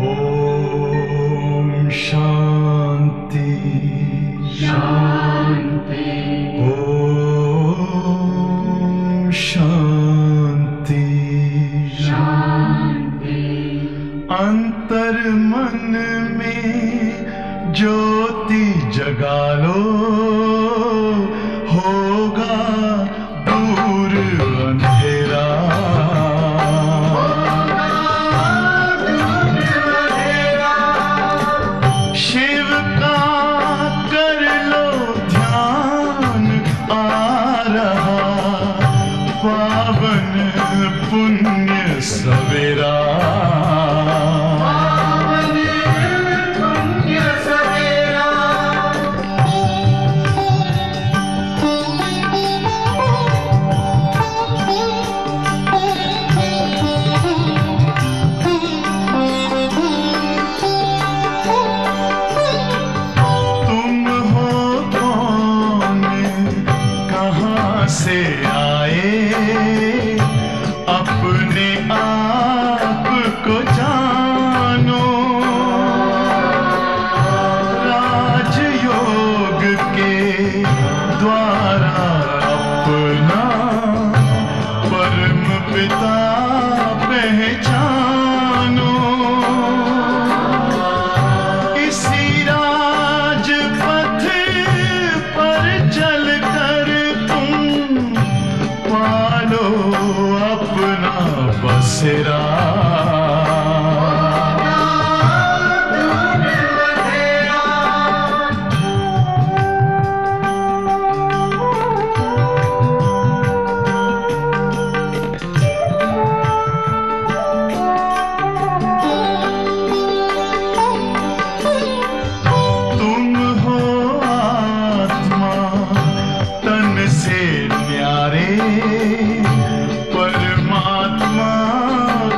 ओम शांति शांति। ओम शांति शांति। अंतर मन में ज्योति जगा लो, होगा दूर अंधेरा। शिव का कर लो ध्यान, आ रहा पावन पुण्य सवेरा। से आए अपने आप को जानो, राजयोग के द्वारा अपना परम पिता पहचानो। इसी राजपथ पर चलकर पालो अपना बसेरा। तुम हो आत्मा तन से न्यारे, परमात्मा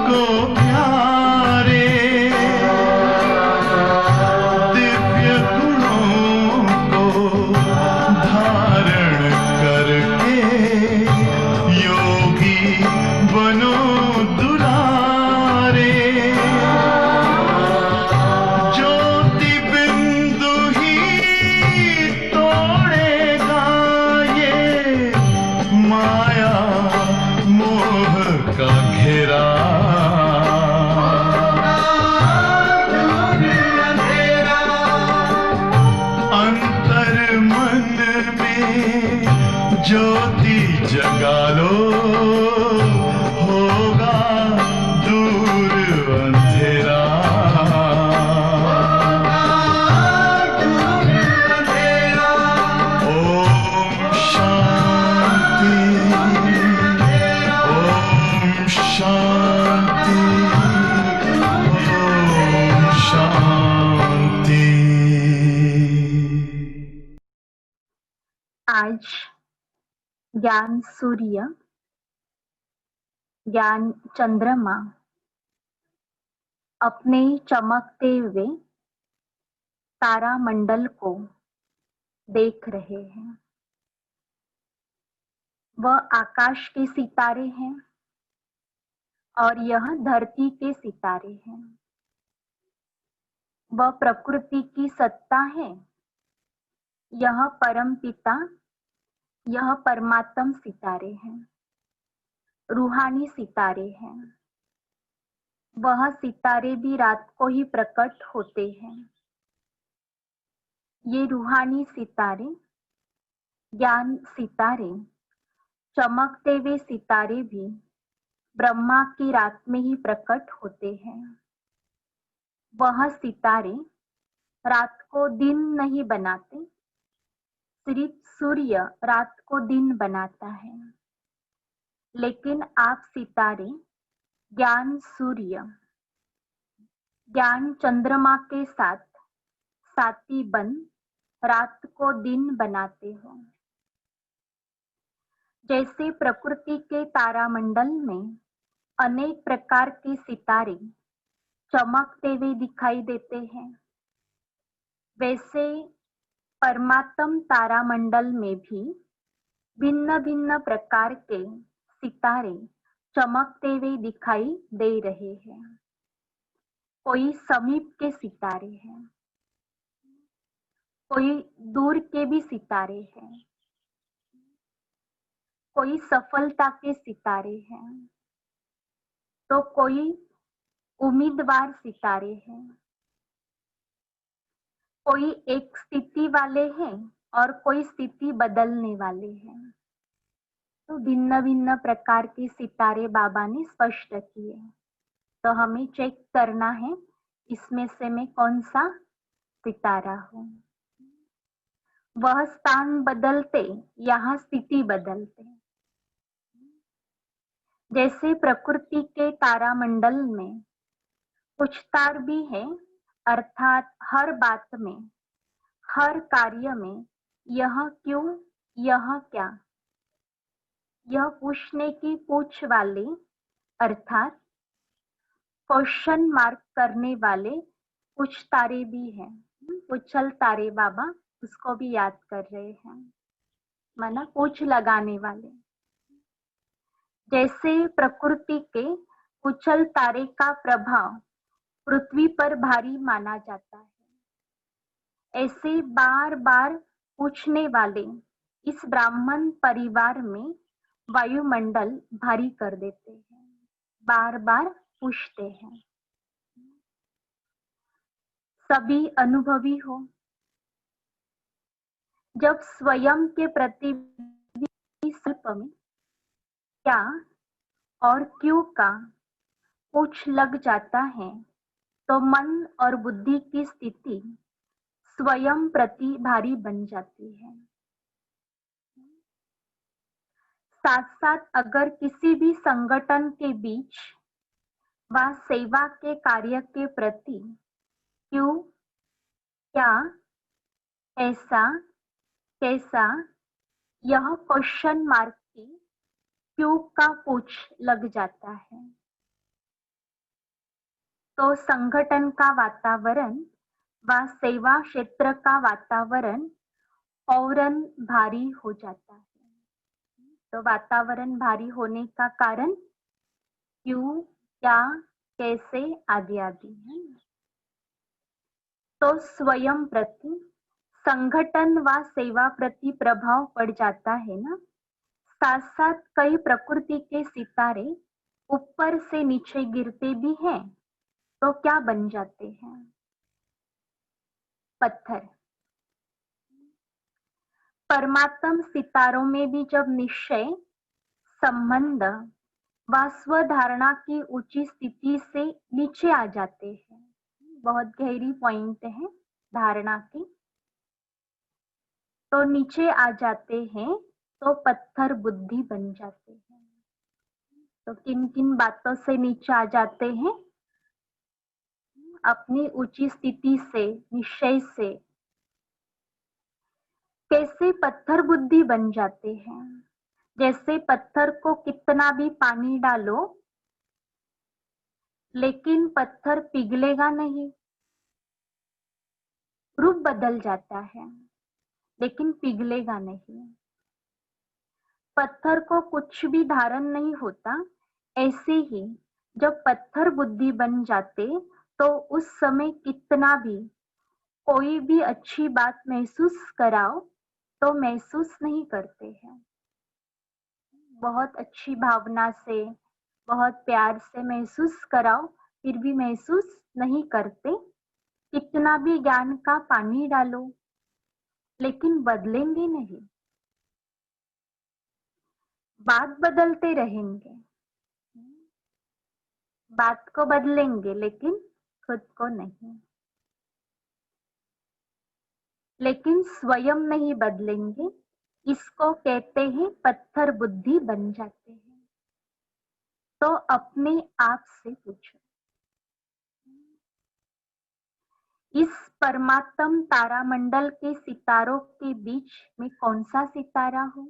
को प्यारे। दिव्य गुणों को धारण करके योगी बनो दुलारे। ज्योति बिंदु ही तोड़ेगा ये माया मोह का घेरा। अंतर मन में ज्योति जगा लो, होगा दूर अंधेरा। ओम शांति। ओम शांति। ओम शांति। आज ज्ञान सूर्य, ज्ञान चंद्रमा अपने चमकते हुए तारामंडल को देख रहे हैं। वह आकाश के सितारे हैं और यह धरती के सितारे हैं। वह प्रकृति की सत्ता है, यह परम पिता, यह परमात्म सितारे हैं, रूहानी सितारे हैं। वह सितारे भी रात को ही प्रकट होते हैं। ये रूहानी सितारे, ज्ञान सितारे, चमकते हुए सितारे भी ब्रह्मा की रात में ही प्रकट होते हैं। वह सितारे रात को दिन नहीं बनाते, सिर्फ सूर्य रात को दिन बनाता है। लेकिन आप सितारे, ज्ञान सूर्य, ज्ञान चंद्रमा के साथ साथी बन रात को दिन बनाते हो। जैसे प्रकृति के तारामंडल में अनेक प्रकार के सितारे चमकते हुए दिखाई देते हैं, वैसे परमात्म तारामंडल में भी भिन्न भिन्न प्रकार के सितारे चमकते हुए दिखाई दे रहे हैं। कोई समीप के सितारे हैं, कोई दूर के भी सितारे हैं, कोई सफलता के सितारे हैं, तो कोई उम्मीदवार सितारे हैं, कोई एक स्थिति वाले हैं और कोई स्थिति बदलने वाले हैं। तो भिन्न भिन्न प्रकार के सितारे बाबा ने स्पष्ट किए। तो हमें चेक करना है इसमें से मैं कौन सा सितारा हूँ। वह स्थान बदलते, यहाँ स्थिति बदलते। जैसे प्रकृति के तारामंडल में कुछ तार भी है, अर्थात हर बात में, हर कार्य में यह क्यों, यह क्या, यह पूछने की पूछ वाले अर्थात क्वेश्चन मार्क करने वाले कुछ तारे भी हैं। उछल तारे बाबा उसको भी याद कर रहे हैं, माना पूछ लगाने वाले। जैसे प्रकृति के उछल तारे का प्रभाव पृथ्वी पर भारी माना जाता है, ऐसे बार बार पूछने वाले इस ब्राह्मण परिवार में वायुमंडल भारी कर देते हैं, बार बार पूछते हैं। सभी अनुभवी हो, जब स्वयं के प्रति संकल्प में क्या और क्यों का पूछ लग जाता है, तो मन और बुद्धि की स्थिति स्वयं प्रति भारी बन जाती है। साथ साथ अगर किसी भी संगठन के बीच व सेवा के कार्य के प्रति क्यों, क्या, ऐसा, कैसा, यह क्वेश्चन मार्क की क्यों का पूछ लग जाता है, तो संगठन का वातावरण व सेवा क्षेत्र का वातावरण फौरन भारी हो जाता है। तो वातावरण भारी होने का कारण क्यों, क्या, कैसे आदि आदि है। तो स्वयं प्रति, संगठन व सेवा प्रति प्रभाव पड़ जाता है ना। साथ साथ कई प्रकृति के सितारे ऊपर से नीचे गिरते भी हैं, तो क्या बन जाते हैं, पत्थर। परमात्म सितारों में भी जब निश्चय, संबंध व स्वधारणा की ऊंची स्थिति से नीचे आ जाते हैं, बहुत गहरी पॉइंट है धारणा की, तो नीचे आ जाते हैं तो पत्थर बुद्धि बन जाते हैं। तो किन किन बातों से नीचे आ जाते हैं, अपनी ऊंची स्थिति से, निश्चय से। कैसे पत्थर बुद्धि बन जाते हैं, जैसे पत्थर को कितना भी पानी डालो लेकिन पत्थर पिघलेगा नहीं, रूप बदल जाता है लेकिन पिघलेगा नहीं। पत्थर को कुछ भी धारण नहीं होता, ऐसे ही जब पत्थर बुद्धि बन जाते तो उस समय कितना भी कोई भी अच्छी बात महसूस कराओ तो महसूस नहीं करते हैं। बहुत अच्छी भावना से, बहुत प्यार से महसूस कराओ फिर भी महसूस नहीं करते। कितना भी ज्ञान का पानी डालो लेकिन बदलेंगे नहीं, बात बदलते रहेंगे, बात को बदलेंगे लेकिन खुद को नहीं, लेकिन स्वयं नहीं बदलेंगे। इसको कहते हैं पत्थर बुद्धि बन जाते हैं। तो अपने आप से पूछो, इस परमात्म तारामंडल के सितारों के बीच में कौन सा सितारा हूं?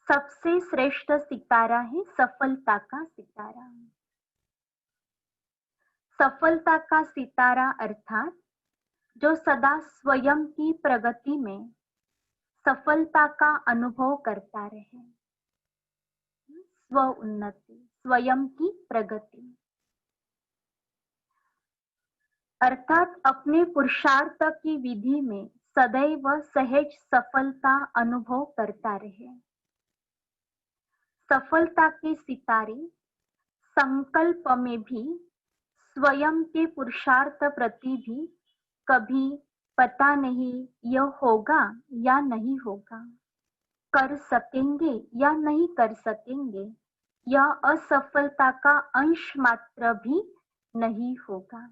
सबसे श्रेष्ठ सितारा है सफलता का सितारा। सफलता का सितारा अर्थात जो सदा स्वयं की प्रगति में सफलता का अनुभव करता रहे, स्व उन्नति, स्वयं की प्रगति। अर्थात अपने पुरुषार्थ की विधि में सदैव सहज सफलता अनुभव करता रहे। सफलता के सितारे संकल्प में भी, स्वयं के पुरुषार्थ प्रति भी कभी पता नहीं यह होगा या नहीं होगा, कर सकेंगे या नहीं कर सकेंगे, यह असफलता का अंश मात्र भी नहीं होगा।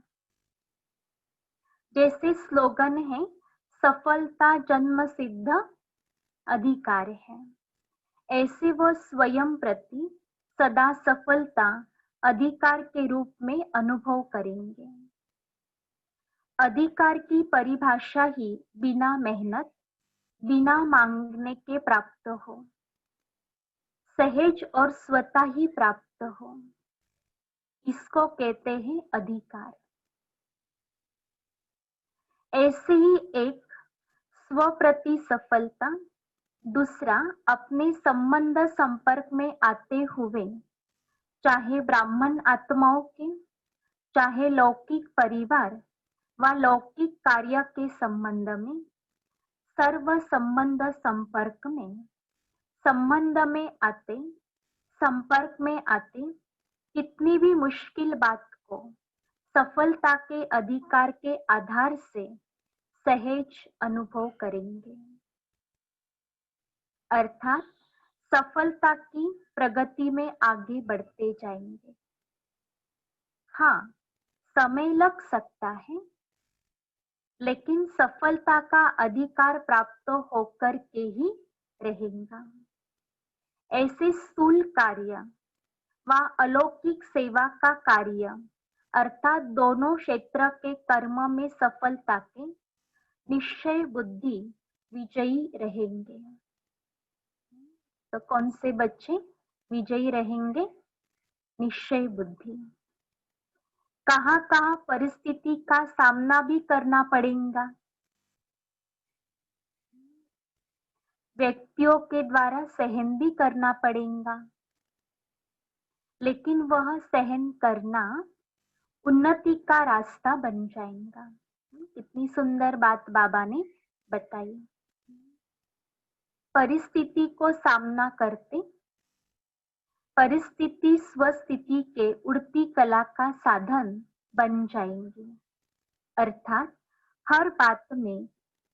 जैसे स्लोगन है, सफलता जन्म सिद्ध अधिकार है, ऐसे वह स्वयं प्रति सदा सफलता अधिकार के रूप में अनुभव करेंगे। अधिकार की परिभाषा ही बिना मेहनत, बिना मांगने के प्राप्त हो, सहज और स्वतः ही प्राप्त हो, इसको कहते हैं अधिकार। ऐसे ही एक स्वप्रति सफलता, दूसरा अपने संबंध संपर्क में आते हुए, चाहे ब्राह्मण आत्माओं के, चाहे लौकिक परिवार व लौकिक कार्य के संबंध में, सर्व संबंध संपर्क में, संबंध में आते, संपर्क में आते, कितनी भी मुश्किल बात को सफलता के अधिकार के आधार से सहज अनुभव करेंगे। अर्थात सफलता की प्रगति में आगे बढ़ते जाएंगे। हाँ, समय लग सकता है, लेकिन सफलता का अधिकार प्राप्त होकर के ही रहेगा। ऐसे स्थूल कार्य व अलौकिक सेवा का कार्य, अर्थात दोनों क्षेत्र के कर्म में सफलता के निश्चय बुद्धि विजयी रहेंगे। तो कौन से बच्चे विजयी रहेंगे? निश्चय बुद्धि। कहाँ कहाँ परिस्थिति का सामना भी करना पड़ेगा, व्यक्तियों के द्वारा सहन भी करना पड़ेगा, लेकिन वह सहन करना उन्नति का रास्ता बन जाएगा। कितनी सुंदर बात बाबा ने बताई। परिस्थिति को सामना करते, परिस्थिति स्वस्थिति के उड़ती कला का साधन बन जाएंगी। अर्थात हर बात में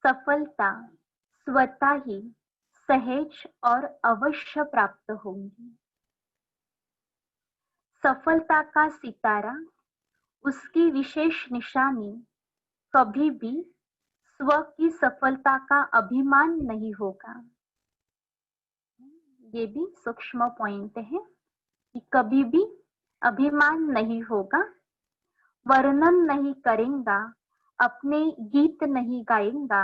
सफलता स्वतः ही सहज और अवश्य प्राप्त होंगी। सफलता का सितारा, उसकी विशेष निशानी कभी भी स्व की सफलता का अभिमान नहीं होगा। ये भी सूक्ष्म पॉइंट है कि कभी भी अभिमान नहीं होगा, वर्णन नहीं करेगा, अपने गीत नहीं गाएगा,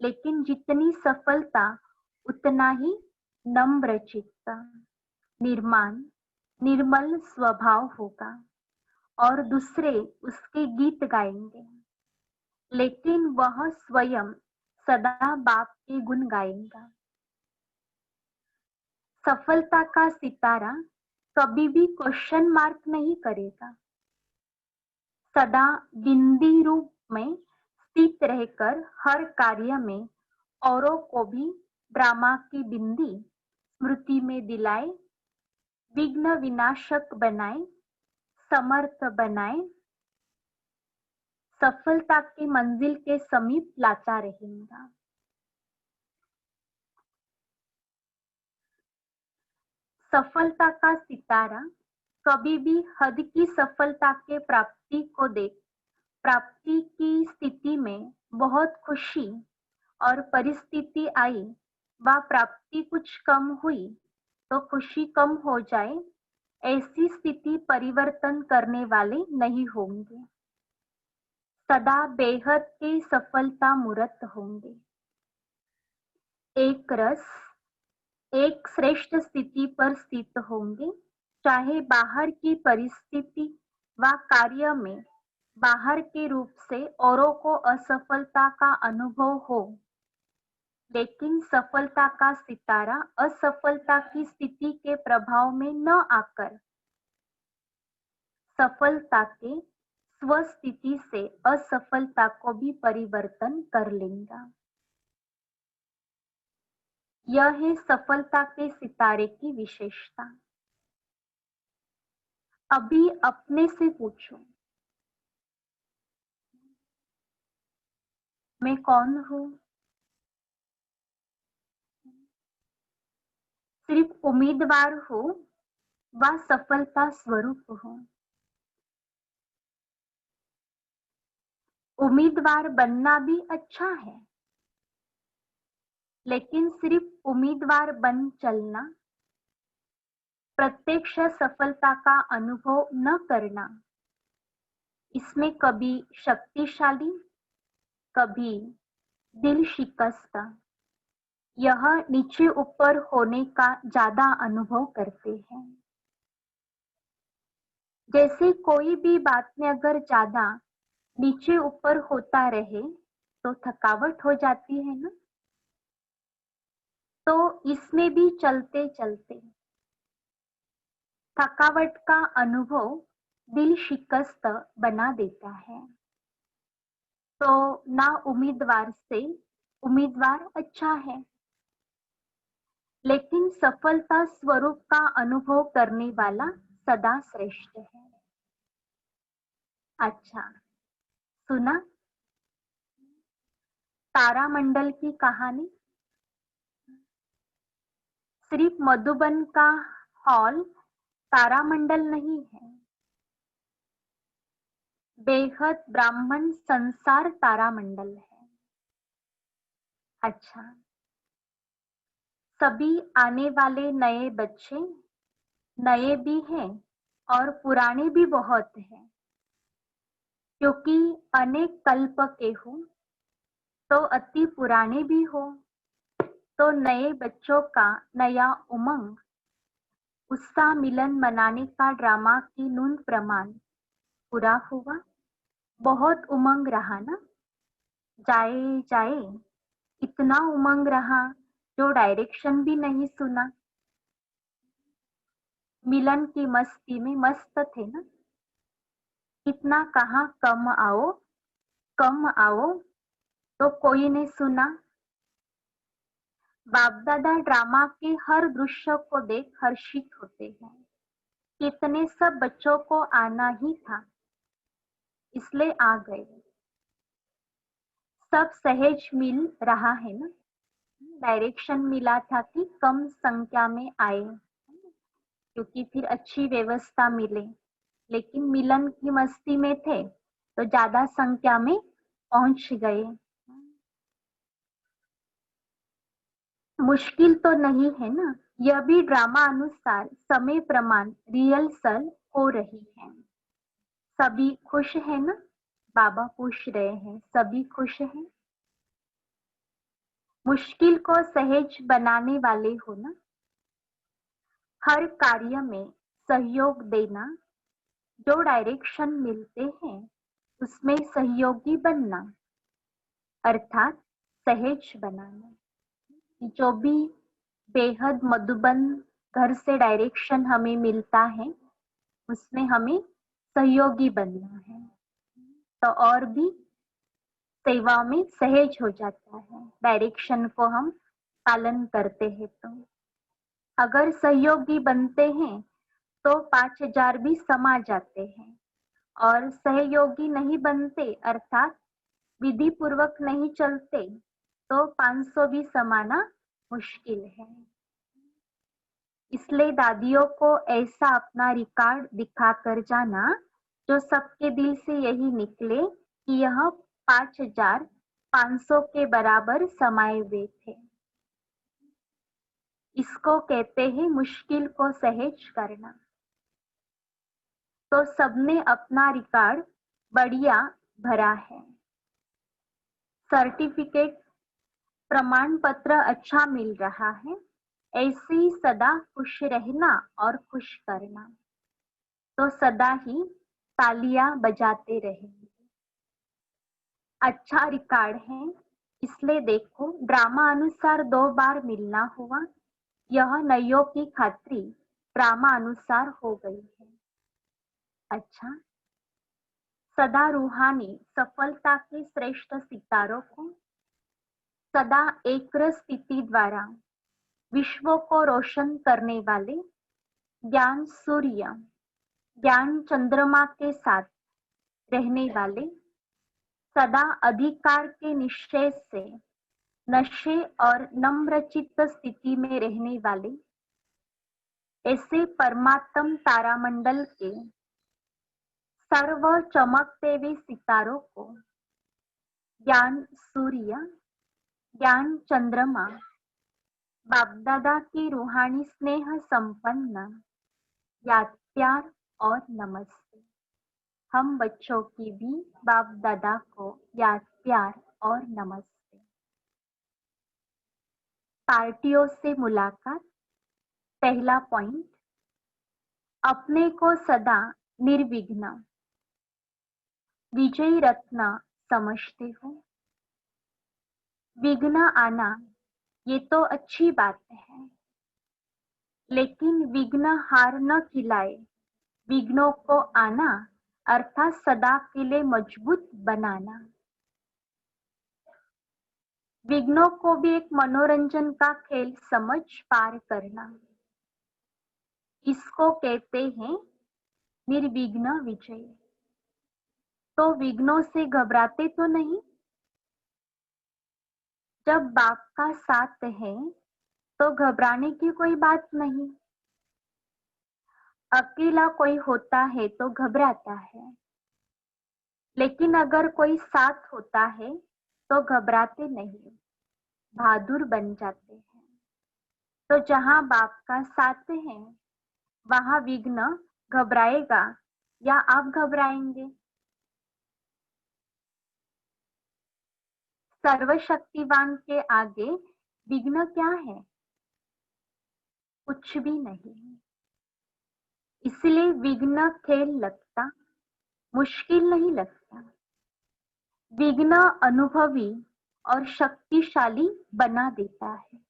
लेकिन जितनी सफलता उतना ही नम्र चित्त, निर्मल स्वभाव होगा और दूसरे उसके गीत गाएंगे, लेकिन वह स्वयं सदा बाप के गुण गाएगा। सफलता का सितारा कभी भी क्वेश्चन मार्क नहीं करेगा, सदा बिंदी रूप में स्थित रहकर हर कार्य में औरों को भी ड्रामा की बिंदी स्मृति में दिलाए, विघ्न विनाशक बनाए, समर्थ बनाए, सफलता की मंजिल के समीप लाता रहेगा। सफलता का सितारा कभी भी हद की सफलता के प्राप्ति को देख, प्राप्ति की स्थिति में बहुत खुशी और परिस्थिति आई व प्राप्ति कुछ कम हुई तो खुशी कम हो जाए, ऐसी स्थिति परिवर्तन करने वाले नहीं होंगे। सदा बेहद के सफलता मूर्त होंगे। एक रस, एक श्रेष्ठ स्थिति पर स्थित होंगे, चाहे बाहर की परिस्थिति व कार्य में बाहर के रूप से औरों को असफलता का अनुभव हो, लेकिन सफलता का सितारा असफलता की स्थिति के प्रभाव में न आकर सफलता के स्वस्थिति से असफलता को भी परिवर्तन कर लेगा। यह है सफलता के सितारे की विशेषता। अभी अपने से पूछो, मैं कौन हूँ? सिर्फ उम्मीदवार हो व सफलता स्वरूप हो? उम्मीदवार बनना भी अच्छा है, लेकिन सिर्फ उम्मीदवार बन चलना, प्रत्यक्ष सफलता का अनुभव न करना, इसमें कभी शक्तिशाली, कभी दिल शिकस्त, यह नीचे ऊपर होने का ज्यादा अनुभव करते हैं। जैसे कोई भी बात में अगर ज्यादा नीचे ऊपर होता रहे तो थकावट हो जाती है ना। तो इसमें भी चलते चलते थकावट का अनुभव दिल शिकस्त बना देता है। तो ना उम्मीदवार से उम्मीदवार अच्छा है, लेकिन सफलता स्वरूप का अनुभव करने वाला सदा श्रेष्ठ है। अच्छा, सुना तारामंडल की कहानी? सिर्फ मधुबन का हॉल तारामंडल नहीं है, बेहद ब्राह्मण संसार तारामंडल है। अच्छा, सभी आने वाले नए बच्चे नए भी हैं और पुराने भी बहुत हैं, क्योंकि अनेक कल्प के हो तो अति पुराने भी हो। तो नए बच्चों का नया उमंग, उत्साह मिलन मनाने का ड्रामा की नून प्रमाण पूरा हुआ। बहुत उमंग रहा ना, जाए जाए इतना उमंग रहा जो डायरेक्शन भी नहीं सुना। मिलन की मस्ती में मस्त थे ना। इतना कहाँ कम आओ तो कोई ने सुना। बाप दादा ड्रामा के हर दृश्य को देख हर्षित होते हैं। कितने सब बच्चों को आना ही था, इसलिए आ गए। सब सहज मिल रहा है ना। डायरेक्शन मिला था कि कम संख्या में आए, क्योंकि फिर अच्छी व्यवस्था मिले। लेकिन मिलन की मस्ती में थे तो ज्यादा संख्या में पहुंच गए। मुश्किल तो नहीं है ना। यह भी ड्रामा अनुसार समय प्रमाण रिहर्सल हो रही है। सभी खुश है ना। बाबा पूछ रहे हैं, सभी खुश हैं? मुश्किल को सहज बनाने वाले हो ना। हर कार्य में सहयोग देना, जो डायरेक्शन मिलते हैं उसमें सहयोगी बनना, अर्थात सहज बनाना। जो भी बेहद मधुबन घर से डायरेक्शन हमें मिलता है उसमें हमें सहयोगी बनना है, तो और भी सेवा में सहज हो जाता है। डायरेक्शन को हम पालन करते हैं तो अगर सहयोगी बनते हैं तो 5,000 भी समा जाते हैं, और सहयोगी नहीं बनते अर्थात विधि पूर्वक नहीं चलते तो 500 भी समाना मुश्किल है। इसलिए दादियों को ऐसा अपना रिकॉर्ड दिखा कर जाना जो सबके दिल से यही निकले कि यह 5,500 के बराबर समाये हुए थे। इसको कहते हैं मुश्किल को सहज करना। तो सबने अपना रिकॉर्ड बढ़िया भरा है। सर्टिफिकेट प्रमाण पत्र अच्छा मिल रहा है। ऐसे ही सदा खुश रहना और खुश करना, तो सदा ही तालियां बजाते रहेंगे। अच्छा रिकॉर्ड है, इसलिए देखो ड्रामा अनुसार 2 बार मिलना हुआ। यह नयों की खातरी ड्रामा अनुसार हो गई है। अच्छा, सदा रूहानी सफलता के श्रेष्ठ सितारों को सदा एक स्थिति द्वारा विश्व को रोशन करने वाले ज्ञान सूर्य ज्ञान चंद्रमा के साथ रहने वाले सदा अधिकार के निश्चय से नशे और नम्रचित्त स्थिति में रहने वाले ऐसे परमात्म तारामंडल के सर्व चमकते हुए सितारों को ज्ञान सूर्य ज्ञान चंद्रमा बाप दादा की रूहानी स्नेह संपन्न याद प्यार और नमस्ते। हम बच्चों की भी बाप दादा को याद प्यार और नमस्ते। पार्टियों से मुलाकात। पहला पॉइंट, अपने को सदा निर्विघ्न विजयी रत्न समझते हो। विघ्न आना ये तो अच्छी बात है, लेकिन विघ्न हार न खिलाए विघ्नों को आना अर्थात सदा के लिए मजबूत बनाना। विघ्नों को भी एक मनोरंजन का खेल समझ पार करना, इसको कहते हैं निर्विघ्न विजय। तो विघ्नों से घबराते तो नहीं। जब बाप का साथ है तो घबराने की कोई बात नहीं। अकेला कोई होता है तो घबराता है, लेकिन अगर कोई साथ होता है तो घबराते नहीं, बहादुर बन जाते हैं। तो जहां बाप का साथ है वहां विघ्न घबराएगा या आप घबराएंगे? सर्वशक्तिवान के आगे विघ्न क्या है? कुछ भी नहीं। इसलिए विघ्न खेल लगता, मुश्किल नहीं लगता। विघ्न अनुभवी और शक्तिशाली बना देता है।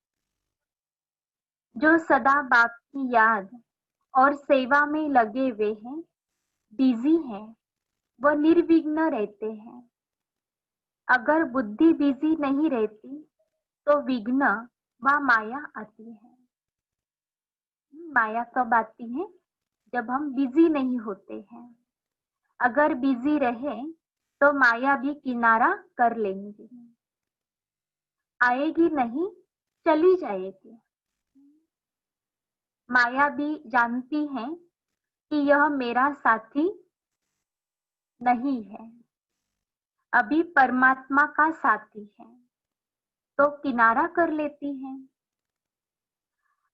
जो सदा बाप की याद और सेवा में लगे हुए हैं, बिजी हैं, वह निर्विघ्न रहते हैं। अगर बुद्धि बिजी नहीं रहती तो विघ्न व माया आती है। माया कब आती है? जब हम बिजी नहीं होते हैं। अगर बिजी रहे तो माया भी किनारा कर लेंगी, आएगी नहीं, चली जाएगी। माया भी जानती है कि यह मेरा साथी नहीं है, अभी परमात्मा का साथी है, तो किनारा कर लेती है।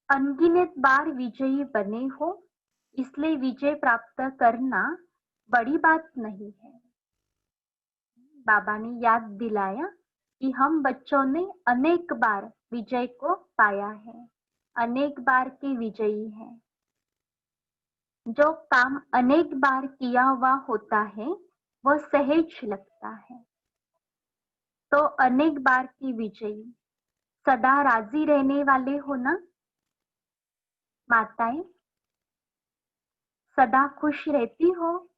अनगिनत बार विजयी बने हो, इसलिए विजय प्राप्त करना बड़ी बात नहीं है। बाबा ने याद दिलाया कि हम बच्चों ने अनेक बार विजय को पाया है, अनेक बार के विजयी हैं। जो काम अनेक बार किया हुआ होता है वह सहज लगता है। तो अनेक बार की विजयी सदा राजी रहने वाले हो ना? माताएं सदा खुश रहती हो?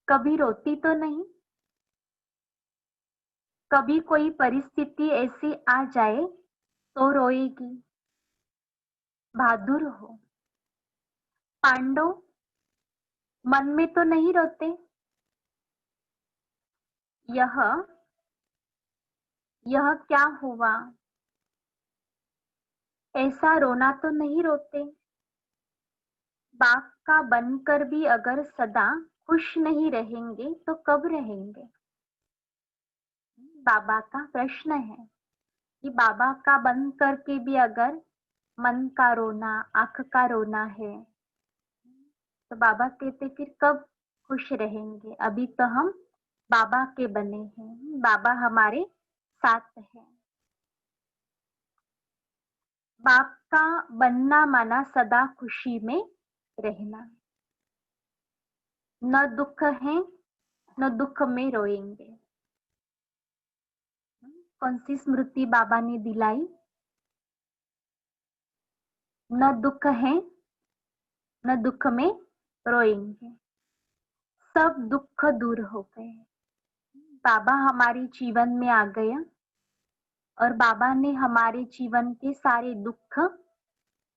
कभी रोती तो नहीं? कभी कोई परिस्थिति ऐसी आ जाए तो रोएगी? बहादुर हो। पांडव मन में तो नहीं रोते? यह क्या हुआ, ऐसा रोना तो नहीं रोते? बाप का बनकर भी अगर सदा खुश नहीं रहेंगे तो कब रहेंगे? बाबा का प्रश्न है कि बाबा का बन करके भी अगर मन का रोना, आंख का रोना है, तो बाबा कहते फिर कब खुश रहेंगे? अभी तो हम बाबा के बने हैं, बाबा हमारे साथ है। बाप का बनना माना सदा खुशी में रहना। न दुख है, न दुख में रोएंगे। कौन सी स्मृति बाबा ने दिलाई? न दुख है, न दुख में रोएंगे। सब दुख दूर हो गए। बाबा हमारे जीवन में आ गया और बाबा ने हमारे जीवन के सारे दुख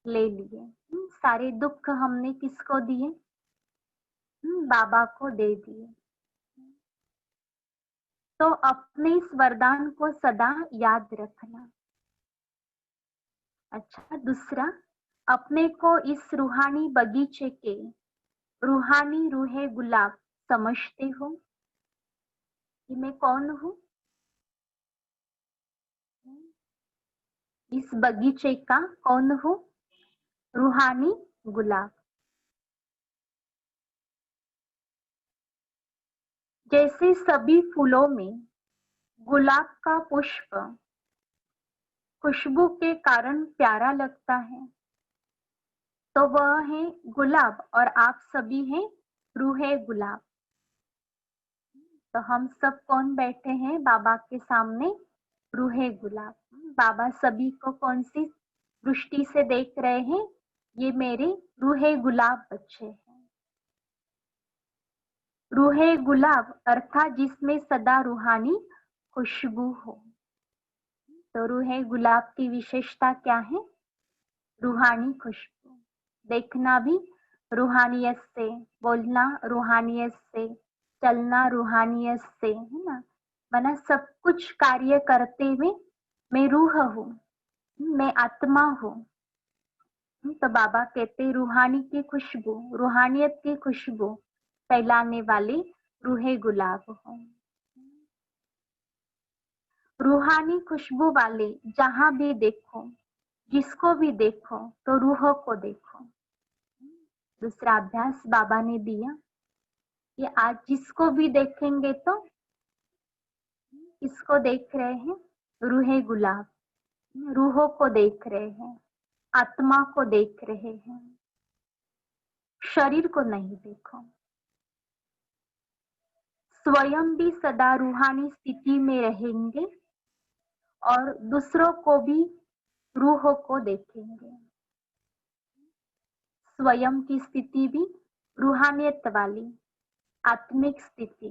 ले लिए। सारे दुख हमने किसको दिए? बाबा को दे दिए। तो अपने इस वरदान को सदा याद रखना। अच्छा, दूसरा, अपने को इस रूहानी बगीचे के रूहानी रूहे गुलाब समझते हो कि मैं कौन हूँ? इस बगीचे का कौन हूँ? रूहानी गुलाब। जैसे सभी फूलों में गुलाब का पुष्प खुशबू के कारण प्यारा लगता है, तो वह है गुलाब और आप सभी हैं रूहे गुलाब। तो हम सब कौन बैठे हैं बाबा के सामने? रूहे गुलाब। बाबा सभी को कौन सी दृष्टि से देख रहे हैं? ये मेरे रूहे गुलाब बच्चे हैं। रूहे गुलाब अर्थात जिसमें सदा रूहानी खुशबू हो। तो रूहे गुलाब की विशेषता क्या है? रूहानी खुशबू। देखना भी रूहानियत से, बोलना रूहानियत से, चलना रूहानियत से, है ना? माना सब कुछ कार्य करते हुए मैं रूह हूँ, मैं आत्मा हूँ। तो बाबा कहते रूहानी की खुशबू, रूहानियत की खुशबू फैलाने वाले रूहे गुलाब हो। रूहानी खुशबू वाले जहां भी देखो, जिसको भी देखो, तो रूह को देखो। दूसरा अभ्यास बाबा ने दिया कि आज जिसको भी देखेंगे तो किसको देख रहे हैं? रूहे गुलाब। रूहों को देख रहे हैं, आत्मा को देख रहे हैं, शरीर को नहीं देखो। स्वयं भी सदा रूहानी स्थिति में रहेंगे और दूसरों को भी रूहों को देखेंगे। स्वयं की स्थिति भी रूहानियत वाली आत्मिक स्थिति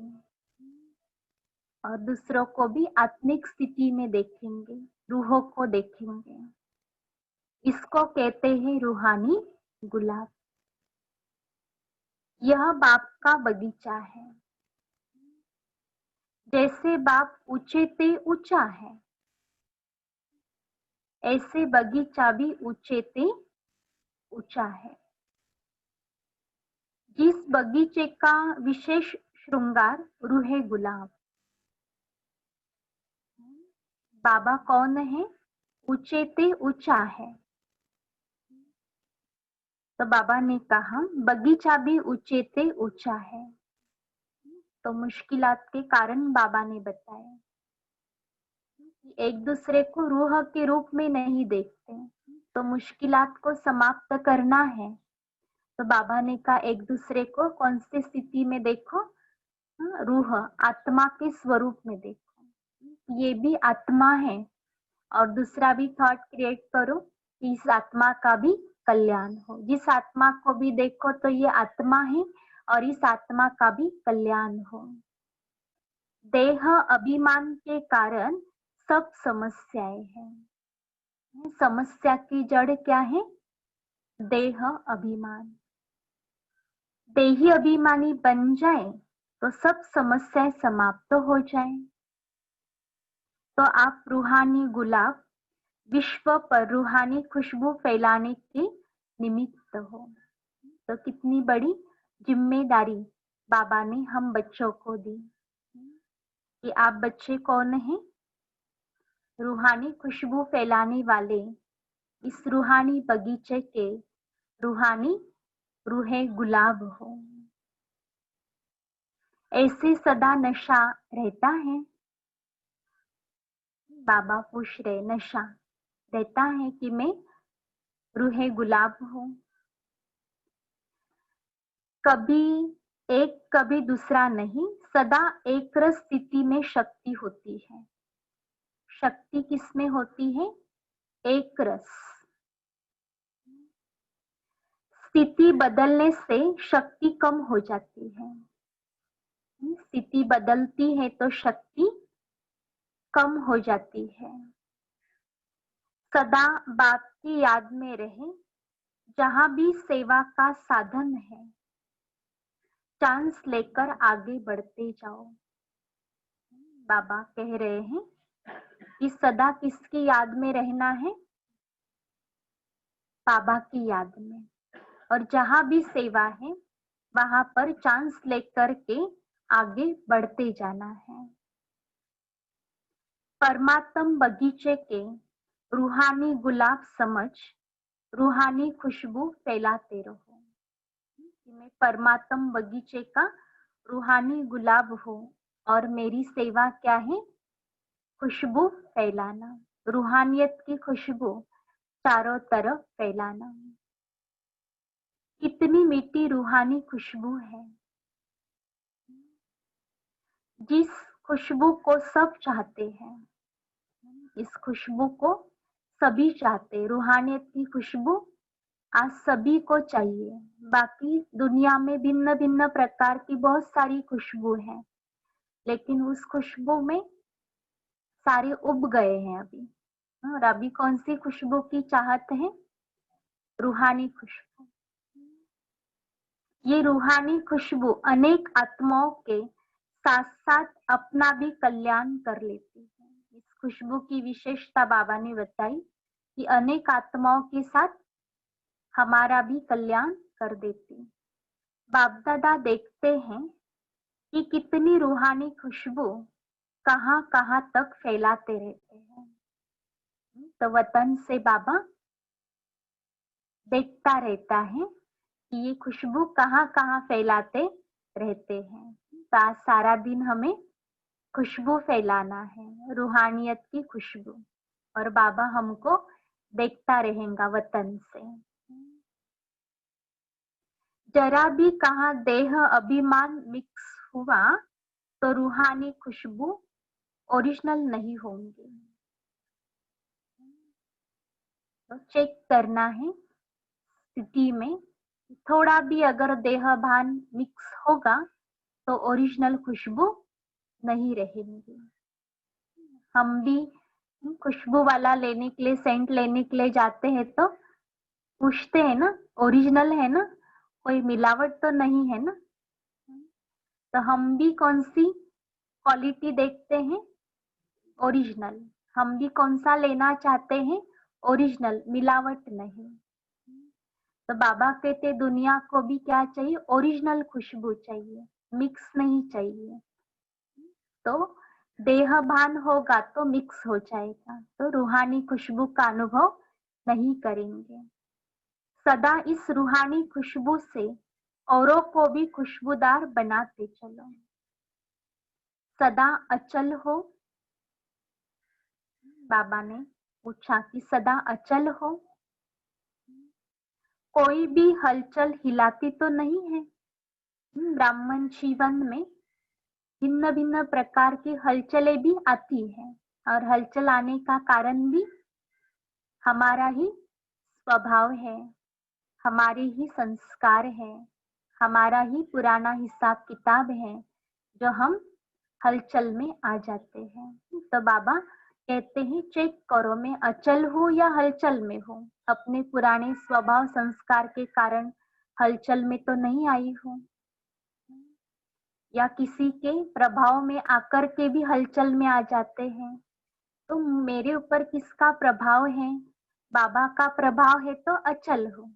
और दूसरों को भी आत्मिक स्थिति में देखेंगे, रूहों को देखेंगे। इसको कहते हैं रूहानी गुलाब। यह बाप का बगीचा है। जैसे बाप ऊंचे ते ऊंचा है, ऐसे बगीचा भी ऊंचे ते ऊंचा है। जिस बगीचे का विशेष श्रृंगार रूहे गुलाब। बाबा कौन है? ऊंचे ते ऊंचा है। तो बाबा ने कहा बगीचा भी ऊंचे ते ऊंचा है। तो मुश्किलात के कारण बाबा ने बताया कि एक दूसरे को रूह के रूप में नहीं देखते, तो मुश्किलात को समाप्त करना है। तो बाबा ने कहा एक दूसरे को कौन सी स्थिति में देखो? रूह, आत्मा के स्वरूप में देखो। ये भी आत्मा है। और दूसरा भी थॉट क्रिएट करो कि इस आत्मा का भी कल्याण हो। जिस आत्मा को भी देखो तो ये आत्मा है और इस आत्मा का भी कल्याण हो। देह अभिमान के कारण सब समस्याएं हैं। समस्या की जड़ क्या है? देह अभिमान। देही अभिमानी बन जाए तो सब समस्याएं समाप्त हो जाए। तो आप रूहानी गुलाब, विश्व पर रूहानी खुशबू फैलाने के निमित्त हो। तो कितनी बड़ी जिम्मेदारी बाबा ने हम बच्चों को दी कि आप बच्चे कौन हैं? रूहानी खुशबू फैलाने वाले इस रूहानी बगीचे के रूहानी रूहे गुलाब हो। ऐसे सदा नशा रहता है। बाबा पूछ रहे नशा रहता है कि मैं रूहे गुलाब हूँ। कभी एक कभी दूसरा नहीं, सदा एक रस स्थिति में शक्ति होती है। शक्ति किसमें होती है? एक रस। स्थिति बदलने से शक्ति कम हो जाती है। स्थिति बदलती है तो शक्ति कम हो जाती है। सदा बाप की याद में रहे, जहां भी सेवा का साधन है, चांस लेकर आगे बढ़ते जाओ। बाबा कह रहे हैं कि सदा किसकी याद में रहना है? बाबा की याद में। और जहां भी सेवा है वहां पर चांस लेकर के आगे बढ़ते जाना है। परमात्म बगीचे के रूहानी गुलाब समझ रूहानी खुशबू फैलाते रहो। मैं परमात्म बगीचे का रूहानी गुलाब हूँ और मेरी सेवा क्या है? खुशबू फैलाना, रूहानियत की खुशबू चारों तरफ फैलाना। कितनी मीठी रूहानी खुशबू है, जिस खुशबू को सब चाहते हैं। इस खुशबू को सभी चाहते, रूहानियत की खुशबू आज सभी को चाहिए। बाकी दुनिया में भिन्न भिन्न प्रकार की बहुत सारी खुशबू है, लेकिन उस खुशबू में सारे उब गए हैं अभी। और अभी कौन सी खुशबू की चाहत है? रूहानी खुशबू। ये रूहानी खुशबू अनेक आत्माओं के साथ साथ अपना भी कल्याण कर लेती है। इस खुशबू की विशेषता बाबा ने बताई कि अनेक आत्माओं के साथ हमारा भी कल्याण कर देती। बाप दादा देखते हैं कि कितनी रूहानी खुशबू कहाँ कहाँ तक फैलाते रहते हैं। तो वतन से बाबा देखता रहता है कि ये खुशबू कहाँ कहाँ फैलाते रहते हैं। तो आज सारा दिन हमें खुशबू फैलाना है, रूहानियत की खुशबू, और बाबा हमको देखता रहेगा वतन से। जरा भी कहाँ देह अभिमान मिक्स हुआ तो रूहानी खुशबू ओरिजिनल नहीं होंगी। तो चेक करना है स्थिति में, थोड़ा भी अगर देह भान मिक्स होगा तो ओरिजिनल खुशबू नहीं रहेंगी। हम भी खुशबू वाला लेने के लिए, सेंट लेने के लिए जाते हैं तो पूछते हैं ना, ओरिजिनल है ना, कोई मिलावट तो नहीं है ना। तो हम भी कौन सी क्वालिटी देखते हैं? ओरिजिनल। हम भी कौन सा लेना चाहते हैं? ओरिजिनल, मिलावट नहीं। तो बाबा कहते दुनिया को भी क्या चाहिए? ओरिजिनल खुशबू चाहिए, मिक्स नहीं चाहिए। तो देह भान होगा तो मिक्स हो जाएगा, तो रूहानी खुशबू का अनुभव नहीं करेंगे। सदा इस रूहानी खुशबू से औरों को भी खुशबूदार बनाते चलो। सदा अचल हो। बाबा ने पूछा कि सदा अचल हो, कोई भी हलचल हिलाती तो नहीं है। ब्राह्मण जीवन में भिन्न भिन्न प्रकार की हलचलें भी आती है, और हलचल आने का कारण भी हमारा ही स्वभाव है, हमारे ही संस्कार है, हमारा ही पुराना हिसाब किताब है, जो हम हलचल में आ जाते हैं। तो बाबा कहते हैं चेक करो, मैं अचल हूँ या हलचल में हूँ। अपने पुराने स्वभाव संस्कार के कारण हलचल में तो नहीं आई हूँ, या किसी के प्रभाव में आकर के भी हलचल में आ जाते हैं। तो मेरे ऊपर किसका प्रभाव है? बाबा का प्रभाव है तो अचल हूँ,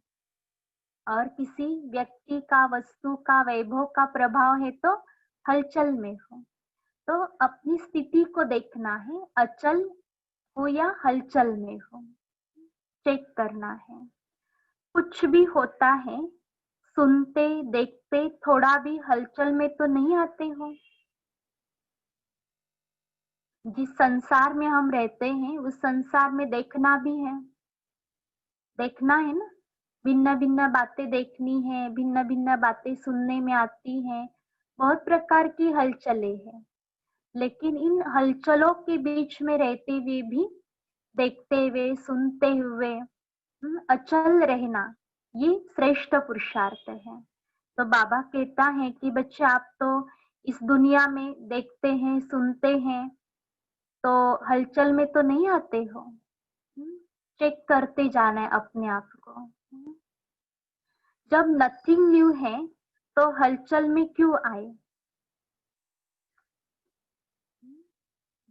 और किसी व्यक्ति का, वस्तु का, वैभव का प्रभाव है तो हलचल में हूँ। तो अपनी स्थिति को देखना है, अचल हो या हलचल में हो, चेक करना है। कुछ भी होता है, सुनते देखते थोड़ा भी हलचल में तो नहीं आते हो। जिस संसार में हम रहते हैं उस संसार में देखना भी है, देखना है ना, भिन्न भिन्न बातें देखनी है, भिन्न भिन्न बातें सुनने में आती हैं, बहुत प्रकार की हलचलें हैं। लेकिन इन हलचलों के बीच में रहते हुए भी, देखते हुए, सुनते हुए अचल रहना, ये श्रेष्ठ पुरुषार्थ है। तो बाबा कहता है कि बच्चे आप तो इस दुनिया में देखते हैं, सुनते हैं, तो हलचल में तो नहीं आते हो। चेक करते जाना है अपने आप को। जब नथिंग न्यू है तो हलचल में क्यों आए?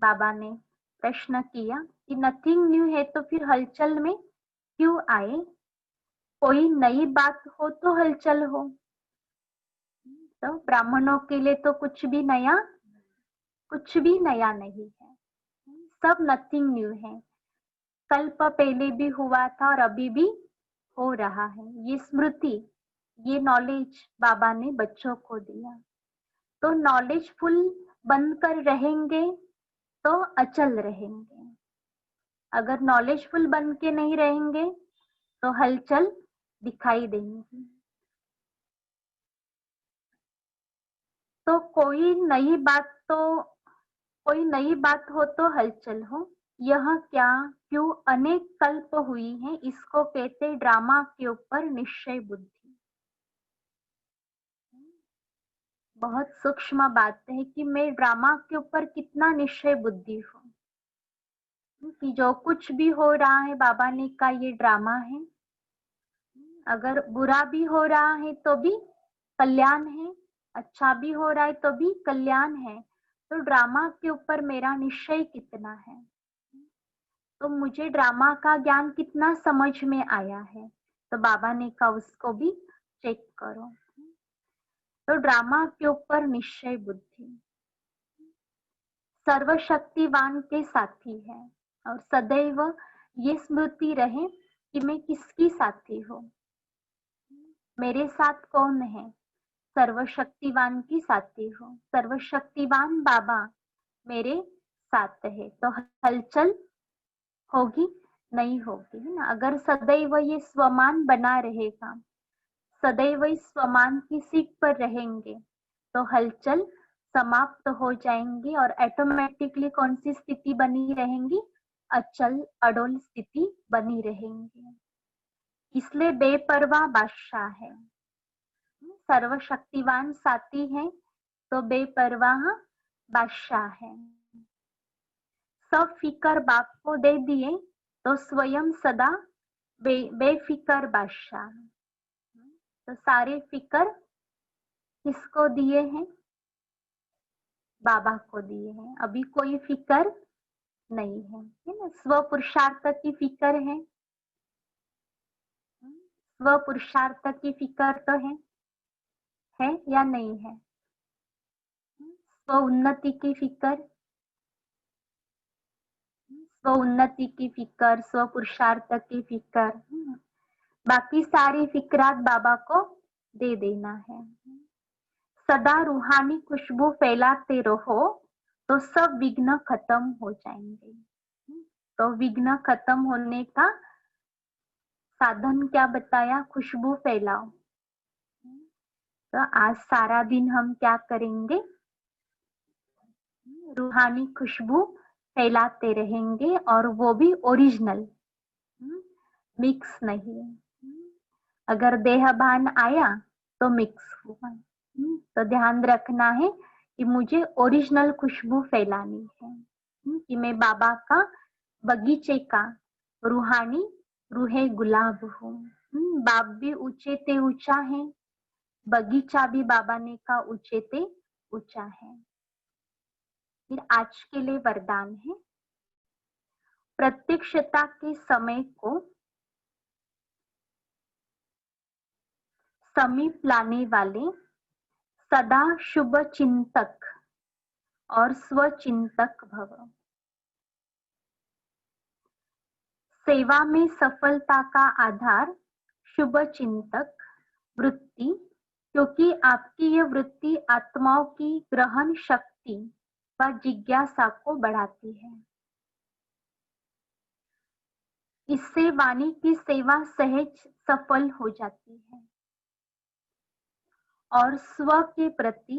बाबा ने प्रश्न किया कि नथिंग न्यू है तो फिर हलचल में क्यों आए? कोई नई बात हो तो हलचल हो। तो ब्राह्मणों के लिए तो कुछ भी नया नहीं है, सब नथिंग न्यू है। कल्प पहले भी हुआ था और अभी भी हो रहा है। ये स्मृति, ये नॉलेज बाबा ने बच्चों को दिया। तो नॉलेजफुल बनकर रहेंगे तो अचल रहेंगे। अगर नॉलेजफुल बन के नहीं रहेंगे तो हलचल दिखाई देंगी। तो कोई नई बात हो तो हलचल हो। यह क्या, क्यों, अनेक कल्प हुई है, इसको कहते ड्रामा के ऊपर निश्चय बुद्धि। बहुत सूक्ष्म बात है कि मैं ड्रामा के ऊपर कितना निश्चय बुद्धि हूँ कि जो कुछ भी हो रहा है बाबा ने कहा ये ड्रामा है। अगर बुरा भी हो रहा है तो भी कल्याण है, अच्छा भी हो रहा है तो भी कल्याण है। तो ड्रामा के ऊपर मेरा निश्चय कितना है, तो मुझे ड्रामा का ज्ञान कितना समझ में आया है। तो बाबा ने कहा उसको भी चेक करो। तो ड्रामा के ऊपर निश्चय बुद्धि सर्वशक्तिवान के साथी है और सदैव ये स्मृति रहे कि मैं किसकी साथी हूँ। मेरे साथ कौन है? सर्वशक्तिवान की साथी हूँ। सर्वशक्तिवान बाबा मेरे साथ है तो हलचल होगी नहीं होगी, है ना। अगर सदैव ये स्वमान बना रहेगा, सदैव इस स्वमान की सीख पर रहेंगे तो हलचल समाप्त हो जाएंगी और ऑटोमेटिकली कौन सी स्थिति बनी रहेंगी? अचल अडोल स्थिति बनी रहेंगी। इसलिए बेपरवाह बादशाह है। सर्वशक्तिवान साथी है तो बेपरवाह बादशाह है। सब फिकर बाप को दे दिए तो स्वयं सदा बेफिकर बादशाह। तो सारे फिकर किसको दिए हैं? बाबा को दिए हैं। अभी कोई फिकर नहीं है ना। स्व पुरुषार्थ की फिकर है। स्व पुरुषार्थ की फिकर तो है या नहीं है? स्व उन्नति की फिकर, स्व उन्नति की फिकर, स्व पुरुषार्थ की फिकर, बाकी सारी फिकरात बाबा को दे देना है। सदा रूहानी खुशबू फैलाते रहो तो सब विघ्न खत्म हो जाएंगे। तो विघ्न खत्म होने का साधन क्या बताया? खुशबू फैलाओ। तो आज सारा दिन हम क्या करेंगे? रूहानी खुशबू फैलाते रहेंगे और वो भी ओरिजिनल, मिक्स नहीं। अगर देहभान आया तो मिक्स हुआ। तो ध्यान रखना है कि मुझे ओरिजिनल खुशबू फैलानी है, कि मैं बाबा का बगीचे का रूहानी रूहे गुलाब हूँ। बाप भी ऊंचे ते ऊंचा है, बगीचा भी बाबा ने का ऊंचे ते ऊंचा है। फिर आज के लिए वरदान है, प्रत्यक्षता के समय को समीप लाने वाले सदा शुभ चिंतक और स्वचिंतक भव। सेवा में सफलता का आधार शुभ चिंतक वृत्ति, क्योंकि आपकी यह वृत्ति आत्माओं की ग्रहण शक्ति व जिज्ञासा को बढ़ाती है। इससे वाणी की सेवा सहज सफल हो जाती है और स्व के प्रति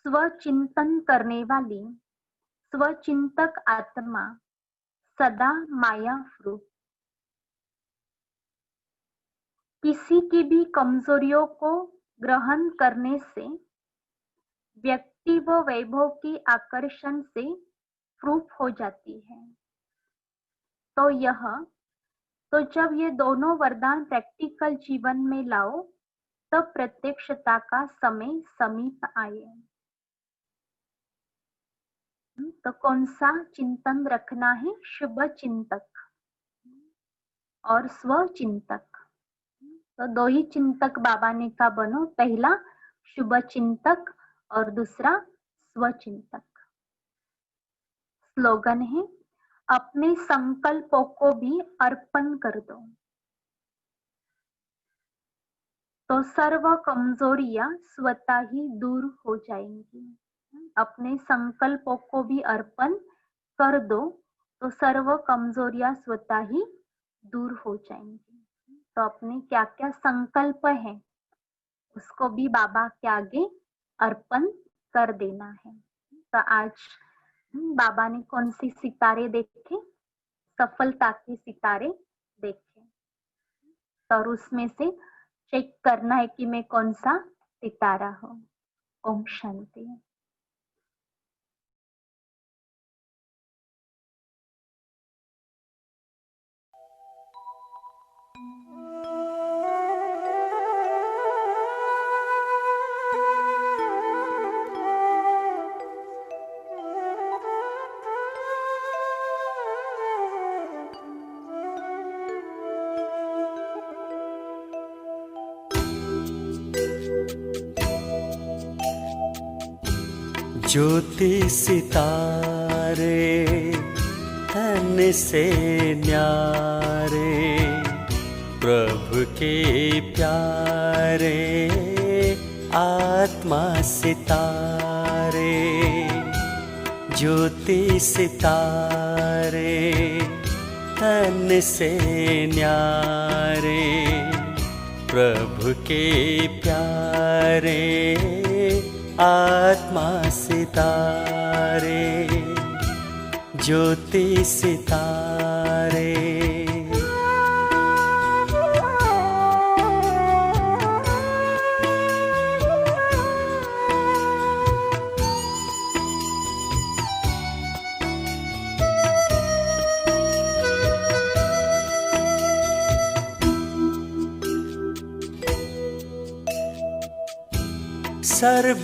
स्वचिंतन करने वाली स्वचिंतक आत्मा सदा माया फ्रूट। किसी की भी कमजोरियों को ग्रहण करने से शक्ति व वैभव की आकर्षण से प्रूफ हो जाती है। तो जब ये दोनों वरदान प्रैक्टिकल जीवन में लाओ, तब प्रत्यक्षता का समय समीप आए। तो कौन सा चिंतन रखना है? शुभ चिंतक और स्व चिंतक। तो दो ही चिंतक बाबा ने कहा बनो, पहला शुभ चिंतक और दूसरा स्व चिंतक। स्लोगन है, अपने संकल्पों को भी अर्पण कर दो, तो सर्व कमजोरियां स्वतः ही दूर हो जाएंगी। अपने संकल्पों को भी अर्पण कर दो, तो सर्व कमजोरियां स्वतः ही दूर हो जाएंगी। तो अपने क्या क्या संकल्प है उसको भी बाबा के आगे अर्पण कर देना है। तो आज बाबा ने कौन सी सितारे देखे? सफलता के सितारे देखे। तो और उसमें से चेक करना है कि मैं कौन सा सितारा हूँ। ओम शांति। ज्योति सितारे तन से न्यारे, प्रभु के प्यारे आत्मा सितारे। ज्योति सितारे तन से न्यारे, प्रभु के प्यारे आत्मा सितारे। ज्योति सितारे। सर्व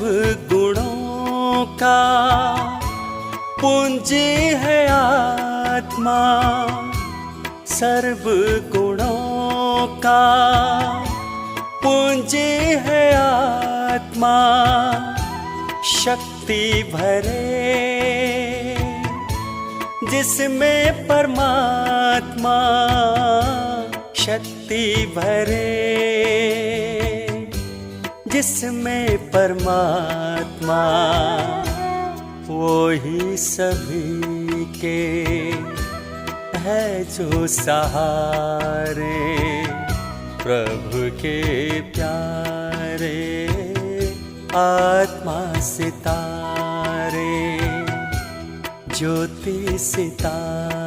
गुणों का पुंज है आत्मा, सर्व गुणों का पुंज है आत्मा। शक्ति भरे जिसमें परमात्मा, शक्ति भरे जिसमें परमात्मा। वो ही सभी के है जो सहारे, प्रभु के प्यारे आत्मा सितारे। ज्योति सितारे।